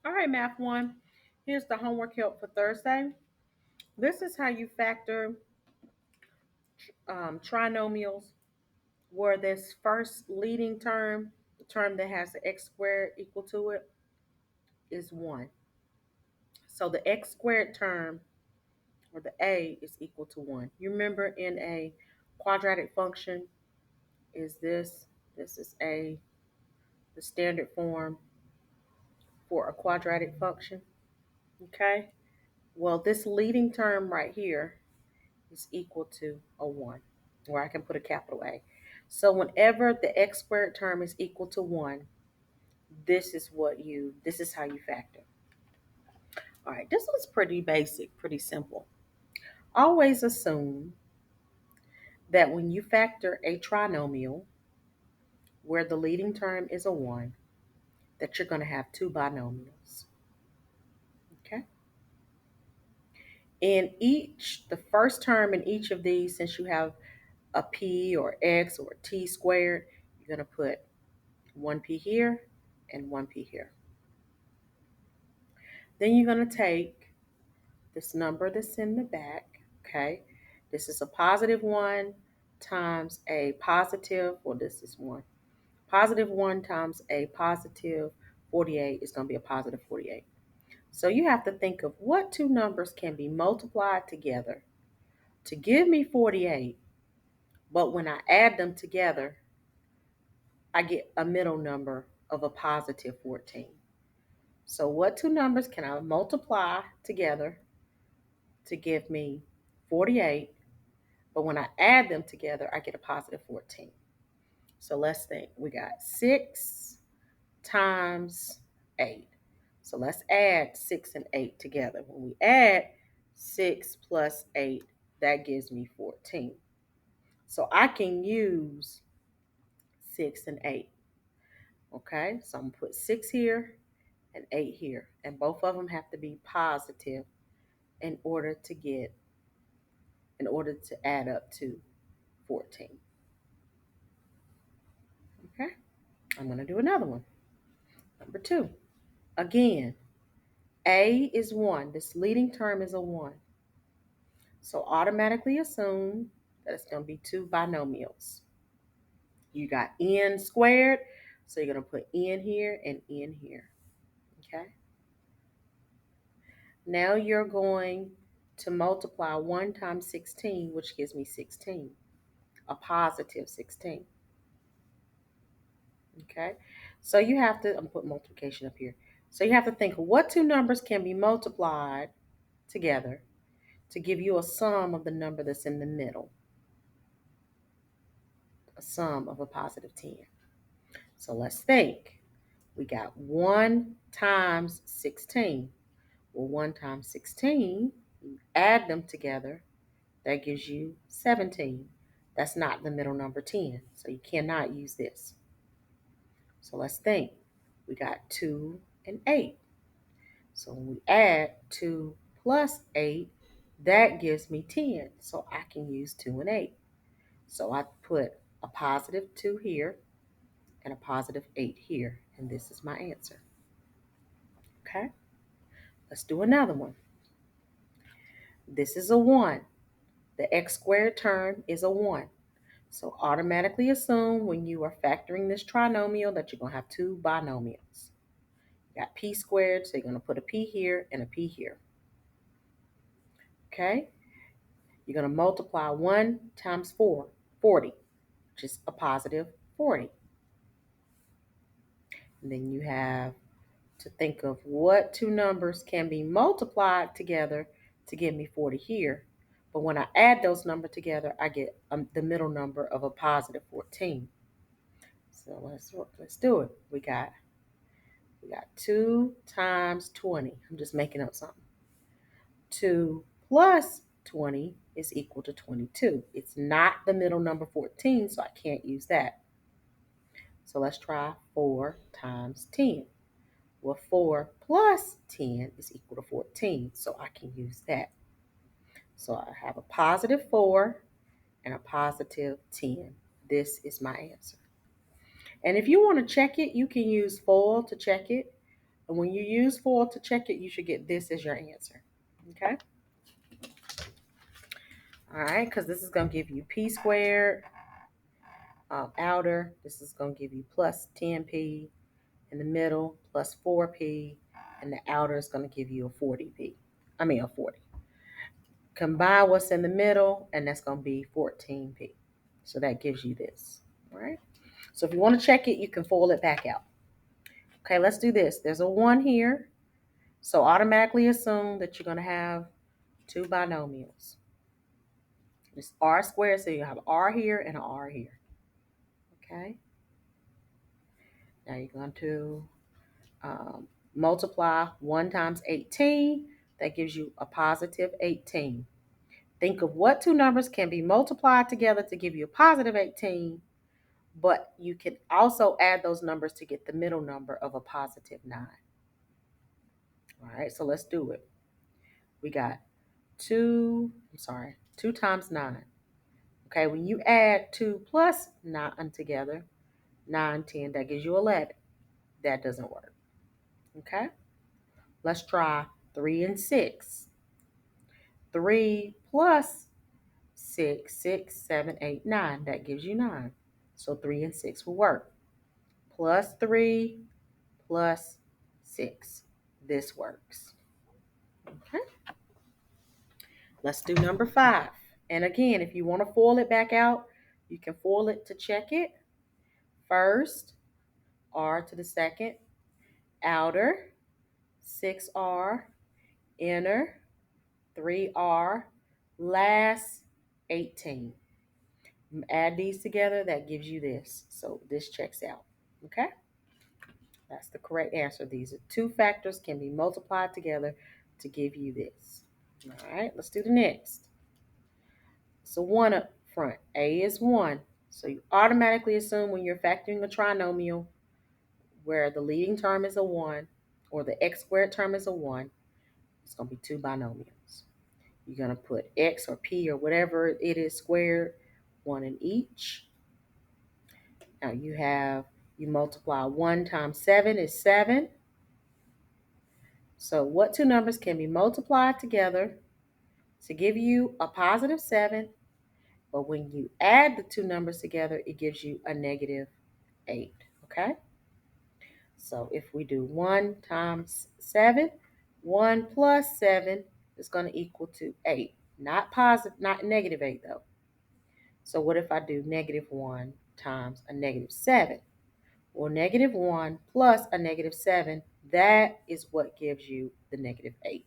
All right, Math 1. Here's the homework help for Thursday. This is how you factor trinomials where this first leading term, the term that has the x squared equal to it, is 1. So the x squared term, or the a, is equal to 1. You remember in a quadratic function, is this is a, the standard form for a quadratic function, okay? Well, this leading term right here is equal to a 1, or I can put a capital A. So whenever the x squared term is equal to 1, this is how you factor. All right, this one's pretty basic, pretty simple. Always assume that when you factor a trinomial where the leading term is a 1, that you're going to have two binomials. Okay? The first term in each of these, since you have a p or x or t squared, you're going to put 1p here and 1p here. Then you're going to take this number that's in the back, okay? This is a positive 1 times a positive, well, this is 1. Positive 1 times a positive 48 is going to be a positive 48. So you have to think of what two numbers can be multiplied together to give me 48, but when I add them together, I get a middle number of a positive 14. So what two numbers can I multiply together to give me 48, but when I add them together, I get a positive 14. So let's think. We got 6 times 8. So let's add 6 and 8 together. When we add 6 plus 8, that gives me 14. So I can use 6 and 8. Okay, so I'm going to put 6 here and 8 here. And both of them have to be positive in order to add up to 14. Okay, I'm going to do another one. Number 2. Again, A is 1. This leading term is a 1. So automatically assume that it's going to be two binomials. You got n squared, so you're going to put n here and n here. Okay? Now you're going to multiply 1 times 16, which gives me 16, a positive 16. Okay? So you have to, I'm putting multiplication up here. So you have to think of what two numbers can be multiplied together to give you a sum of the number that's in the middle, a sum of a positive 10. So let's think. We got 1 times 16. Well, 1 times 16, you add them together, that gives you 17. That's not the middle number 10, so you cannot use this. So let's think. We got 2 and 8. So when we add 2 plus 8, that gives me 10. So I can use 2 and 8. So I put a positive 2 here and a positive 8 here. And this is my answer. Okay? Let's do another one. This is a 1. The x squared term is a 1. So automatically assume when you are factoring this trinomial that you're going to have two binomials. You got p squared, so you're going to put a p here and a p here. Okay? You're going to multiply 1 times 4, 40, which is a positive 40. And then you have to think of what two numbers can be multiplied together to give me 40 here. But when I add those numbers together, I get the middle number of a positive 14. So let's do it. We got 2 times 20. I'm just making up something. 2 plus 20 is equal to 22. It's not the middle number 14, so I can't use that. So let's try 4 times 10. Well, 4 plus 10 is equal to 14, so I can use that. So I have a positive 4 and a positive 10. This is my answer. And if you want to check it, you can use FOIL to check it. And when you use FOIL to check it, you should get this as your answer. Okay? All right, because this is going to give you p squared outer. This is going to give you plus 10p in the middle, plus 4p, and the outer is going to give you a 40p. I mean, a 40. Combine what's in the middle, and that's going to be 14p. So that gives you this. All right? So if you want to check it, you can FOIL it back out. Okay, let's do this. There's a 1 here. So automatically assume that you're going to have two binomials. It's r squared, so you have r here and an r here. Okay. Now you're going to multiply 1 times 18. That gives you a positive 18. Think of what two numbers can be multiplied together to give you a positive 18, but you can also add those numbers to get the middle number of a positive 9. All right, so let's do it. We got 2 times 9. Okay, when you add 2 plus 9 together, 9, 10, that gives you 11. That doesn't work. Okay, let's try 3 and 6. 3 plus 6, 6, 7, 8, 9. That gives you 9. So 3 and 6 will work. Plus 3 plus 6. This works. Okay, let's do number 5. And again, if you want to FOIL it back out, you can FOIL it to check it. First, r to the second, outer, 6r, inner, 3r, last, 18. Add these together, that gives you this. So this checks out. Okay? That's the correct answer. These are two factors can be multiplied together to give you this. All right, let's do the next. So 1 up front. A is 1. So you automatically assume when you're factoring a trinomial where the leading term is a 1 or the x squared term is a 1, it's going to be two binomials. You're going to put x or p or whatever it is squared, 1 in each. Now you multiply 1 times 7 is 7. So what two numbers can be multiplied together to give you a positive 7, but when you add the two numbers together, it gives you a negative 8, okay? So if we do 1 times 7, 1 plus 7 is going to equal to 8. Not negative 8 though. So what if I do negative 1 times a negative 7? Well, negative 1 plus a negative 7, that is what gives you the negative 8.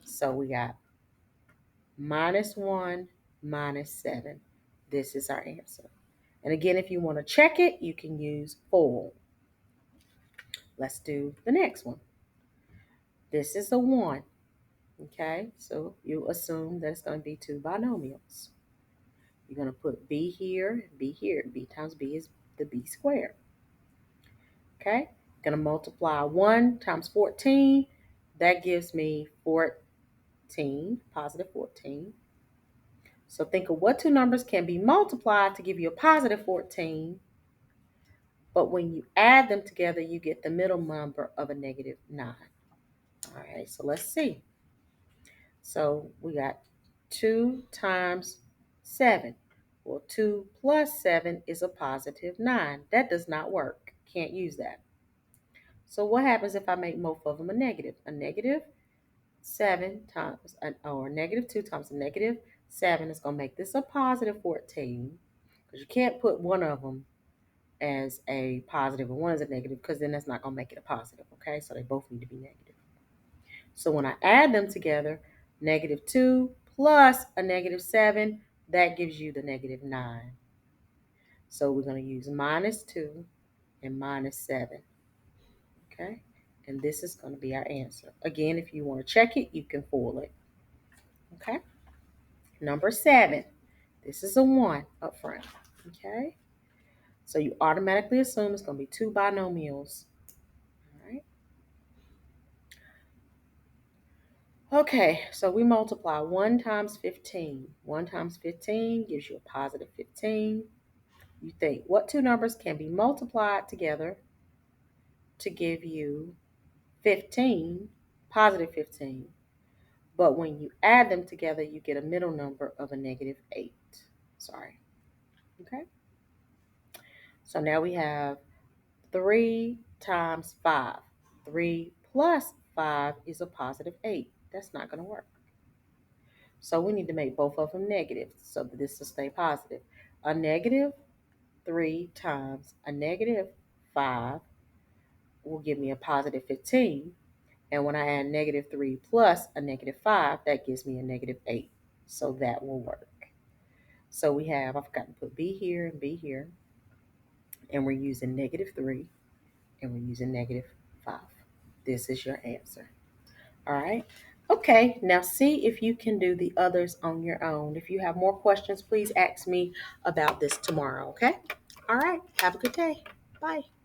So we got minus 1 minus 7. This is our answer. And again, if you want to check it, you can use FOIL. Let's do the next one. This is a 1. Okay, so you assume that it's going to be two binomials. You're going to put b here, b here. B times b is the b squared. Okay, going to multiply 1 times 14. That gives me 14, positive 14. So think of what two numbers can be multiplied to give you a positive 14. But when you add them together, you get the middle number of a negative 9. All right, so let's see. So we got 2 times 7. Well, 2 plus 7 is a positive 9. That does not work. Can't use that. So what happens if I make both of them a negative? A negative 7 times, or negative 2 times a negative 7 is going to make this a positive 14. Because you can't put one of them as a positive and one as a negative, because then that's not going to make it a positive. Okay, so they both need to be negative. So when I add them together, negative 2 plus a negative 7, that gives you the negative 9. So we're going to use minus 2 and minus 7. Okay, and this is going to be our answer. Again, if you want to check it, you can FOIL it. Okay, number 7. This is a 1 up front. Okay, so you automatically assume it's going to be two binomials. All right. Okay, so we multiply 1 times 15. 1 times 15 gives you a positive 15. You think, what two numbers can be multiplied together to give you 15, positive 15. But when you add them together, you get a middle number of a negative 8. Sorry. Okay? So now we have 3 times 5. 3 plus 5 is a positive 8. That's not going to work. So we need to make both of them negative so that this will stay positive. A negative 3 times a negative 5 will give me a positive 15. And when I add negative 3 plus a negative 5, that gives me a negative 8. So that will work. So we have, I forgot to put B here and B here. And we're using negative 3 and we're using negative 5. This is your answer. All right. Okay, now see if you can do the others on your own. If you have more questions, please ask me about this tomorrow, okay? All right, have a good day. Bye.